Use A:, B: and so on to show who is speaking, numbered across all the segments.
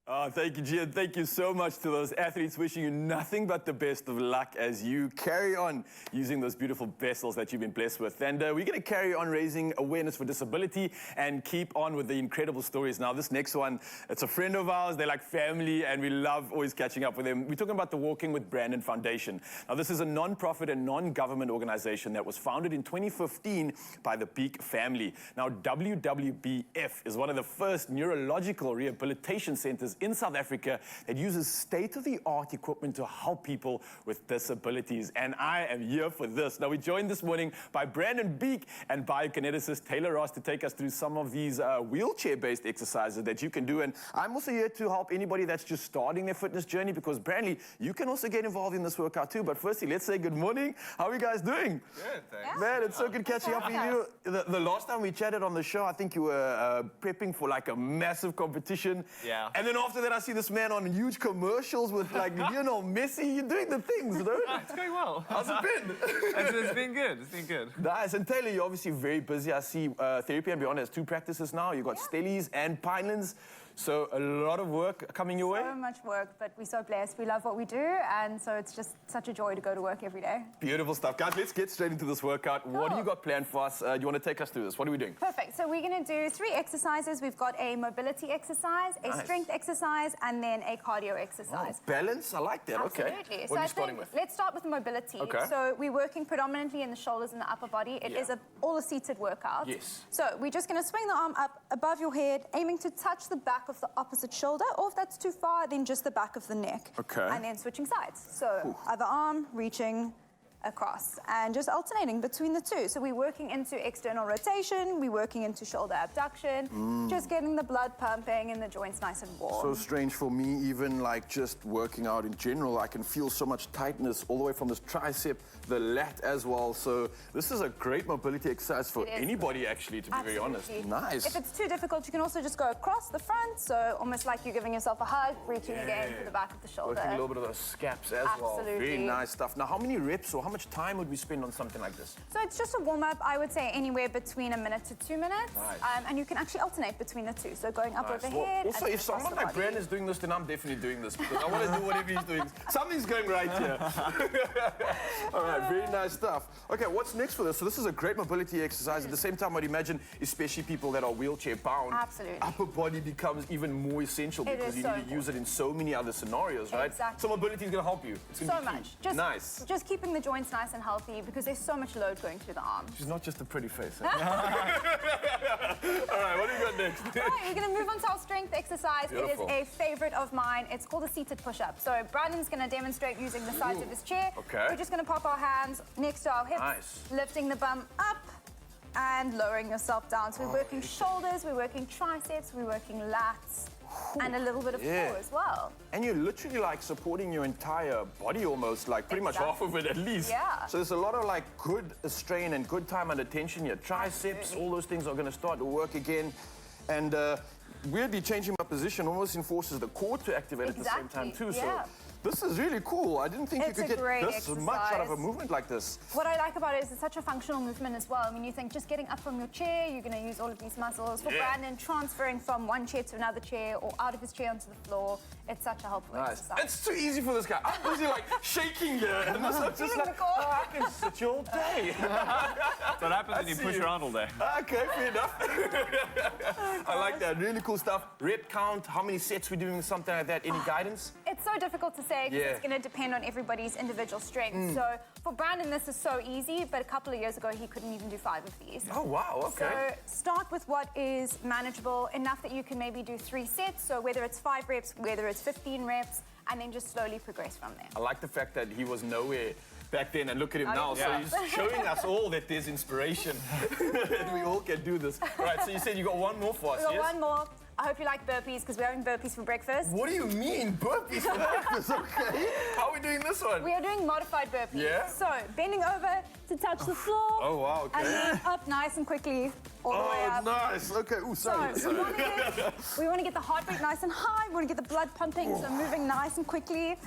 A: Oh, thank you, Gian. Thank you so much to those athletes. Wishing you nothing but the best of luck as you carry on using those beautiful vessels that you've been blessed with. And we're going to carry on raising awareness for disability and keep on with the incredible stories. Now, this next one, it's a friend of ours. They're like family, and we love always catching up with them. We're talking about the Walking with Brandon Foundation. Now, this is a non-profit and non-government organization that was founded in 2015 by the Beek family. Now, WWBF is one of the first neurological rehabilitation centers in South Africa that uses state-of-the-art equipment to help people with disabilities. And I am here for this. Now, we're joined this morning by Brandon Beek and biokineticist Taylor Ross to take us through some of these wheelchair-based exercises that you can do. And I'm also here to help anybody that's just starting their fitness journey, because, Brandley, you can also get involved in this workout too. But firstly, let's say good morning. How are you guys doing?
B: Good, thanks.
A: Man, it's so good catching up with you. The last time we chatted on the show, I think you were prepping for like a massive competition.
B: Yeah.
A: And then after that, I see this man on huge commercials with like Lionel Messi. You're doing the things, dude.
B: It's going well.
A: How's it been?
B: It's been good. It's been good.
A: Nice. And Taylor, you're obviously very busy. I see Therapy and Beyond has 2 practices now. You've got Stellies and Pinelands. So a lot of work coming your way.
C: So much work, but we're so blessed. We love what we do, and so it's just such a joy to go to work every day.
A: Beautiful stuff. Guys, let's get straight into this workout.
C: Cool.
A: What do you got planned for us? Do you want to take us through this? What are we doing?
C: Perfect. So we're going to do 3 exercises. We've got a mobility exercise, a strength exercise, and then a cardio exercise.
A: Oh, balance? I like that.
C: Absolutely.
A: Okay.
C: So
A: What are
C: I
A: you starting
C: think
A: with?
C: let's start with mobility.
A: Okay.
C: So we're working predominantly in the shoulders and the upper body. It is all a seated workout.
A: Yes.
C: So we're just going to swing the arm up above your head, aiming to touch the back of the opposite shoulder, or if that's too far, then just the back of the neck.
A: Okay.
C: And then switching sides. So other arm reaching across and just alternating between the 2. So we're working into external rotation, we're working into shoulder abduction, just getting the blood pumping and the joints nice and warm.
A: So strange for me, even like just working out in general, I can feel so much tightness all the way from this tricep, the lat as well. So this is a great mobility exercise for anybody, actually, to be very honest. Nice.
C: If it's too difficult, you can also just go across the front, so almost like you're giving yourself a hug, reaching again for the back of the shoulder.
A: Working a little bit of those scaps as well. Very nice stuff. Now, how many reps or how much time would we spend on something like this?
C: So it's just a warm-up, I would say anywhere between 1 minute to 2 minutes.
A: Nice.
C: And you can actually alternate between the 2, so going up overhead.
A: Well, also, if someone like Brandon is doing this, then I'm definitely doing this, because I want to do whatever he's doing. Something's going right here. All right, very nice stuff. Okay, what's next for this? So this is a great mobility exercise. At the same time, I'd imagine, especially people that are wheelchair-bound,
C: Absolutely.
A: upper body becomes even more essential because you need to use it in so many other scenarios, right?
C: Exactly.
A: So mobility is going to help you. It's gonna
C: So
A: be key.
C: much. Just keeping the joints nice and healthy, because there's so much load going through the arms.
A: She's not just a pretty face. Eh? All right, what do you got next?
C: All right, we're going to move on to our strength exercise.
A: Beautiful.
C: It is a favorite of mine. It's called a seated push-up. So Brandon's going to demonstrate using the sides of his chair.
A: Okay.
C: We're just going to pop our hands next to our hips, lifting the bum up and lowering yourself down. So we're working shoulders, we're working triceps, we're working lats, and a little bit of core as well.
A: And you're literally like supporting your entire body almost, like pretty much half of it at least.
C: Yeah.
A: So there's a lot of like good strain and good time under tension. Your triceps, all those things are going to start to work again. And weirdly changing my position almost enforces the core to activate at the same time too. So this is really cool. I didn't think you could get this much out of a movement like this.
C: What I like about it is it's such a functional movement as well. I mean, you think just getting up from your chair, you're going to use all of these muscles. For Brandon, transferring from one chair to another chair or out of his chair onto the floor, it's such a helpful exercise.
A: It's too easy for this guy. I'm busy like shaking here. And this is just like, I can sit you all day.
B: That's what happens when you push around all day.
A: Okay, fair enough. I like that. Really cool stuff. Rep count, how many sets we're doing, something like that. Any guidance?
C: It's so difficult to say because it's going to depend on everybody's individual strength. So for Brandon, this is so easy, but a couple of years ago, he couldn't even do 5 of these.
A: Oh, wow, okay.
C: So start with what is manageable, enough that you can maybe do 3 sets. So whether it's 5 reps, whether it's 15 reps, and then just slowly progress from there.
A: I like the fact that he was nowhere back then, and look at him now. So he's showing us all that there's inspiration. That we all can do this. All right, so you said you got one more for us,
C: We got one more. I hope you like burpees, because we're having burpees for breakfast.
A: What do you mean, burpees for breakfast? Okay. How are we doing this one?
C: We are doing modified burpees.
A: Yeah?
C: So bending over to touch the floor.
A: Oh, wow, okay.
C: And then up nice and quickly, all the way up.
A: Oh, nice. Okay, ooh, sorry.
C: So we want to get the heart rate nice and high. We want to get the blood pumping, so moving nice and quickly.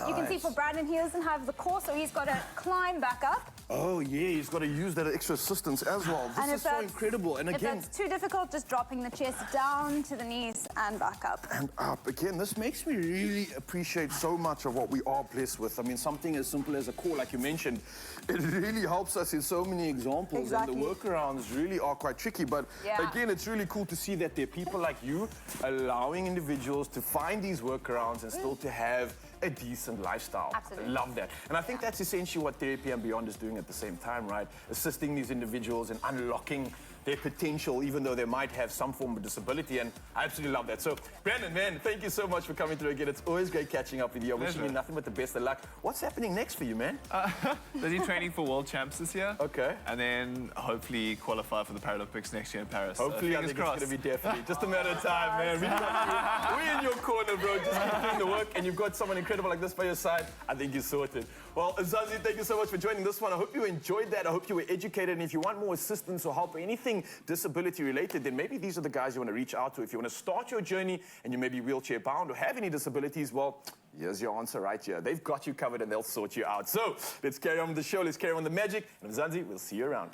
C: You can see for Brandon, he doesn't have the core, so he's got to climb back up.
A: Oh, yeah, he's got to use that extra assistance as well.
C: And
A: This is so incredible. And
C: if
A: again,
C: that's too difficult, just dropping the chest down to the knees and back up.
A: and up. Again, this makes me really appreciate so much of what we are blessed with. I mean, something as simple as a core, like you mentioned, it really helps us in so many examples.
C: Exactly.
A: And the workarounds really are quite tricky. But
C: Yeah.
A: again, it's really cool to see that there are people like you allowing individuals to find these workarounds and still to have a decent lifestyle.
C: Absolutely.
A: I love that. And I think that's essentially what Therapy and Beyond is doing at the same time, right? Assisting these individuals in unlocking their potential, even though they might have some form of disability. And I absolutely love that. So, Brandon, man, thank you so much for coming through again. It's always great catching up with you. I wishing you nothing but the best of luck. What's happening next for you, man?
B: Busy training for World Champs this year.
A: Okay.
B: And then hopefully qualify for the Paralympics next year in Paris.
A: Hopefully,
B: so
A: I think
B: fingers crossed.
A: it's going to be definitely just a matter of time, man. We got you. We're in your corner, bro. Just keep doing the work, and you've got someone incredible like this by your side. I think you're sorted. Well, Zazi, thank you so much for joining this one. I hope you enjoyed that. I hope you were educated. And if you want more assistance or help or anything disability related, then maybe these are the guys you want to reach out to. If you want to start your journey and you may be wheelchair bound or have any disabilities, well, here's your answer right here. They've got you covered and they'll sort you out. So let's carry on with the show. Let's carry on the magic. And Zanzi, we'll see you around.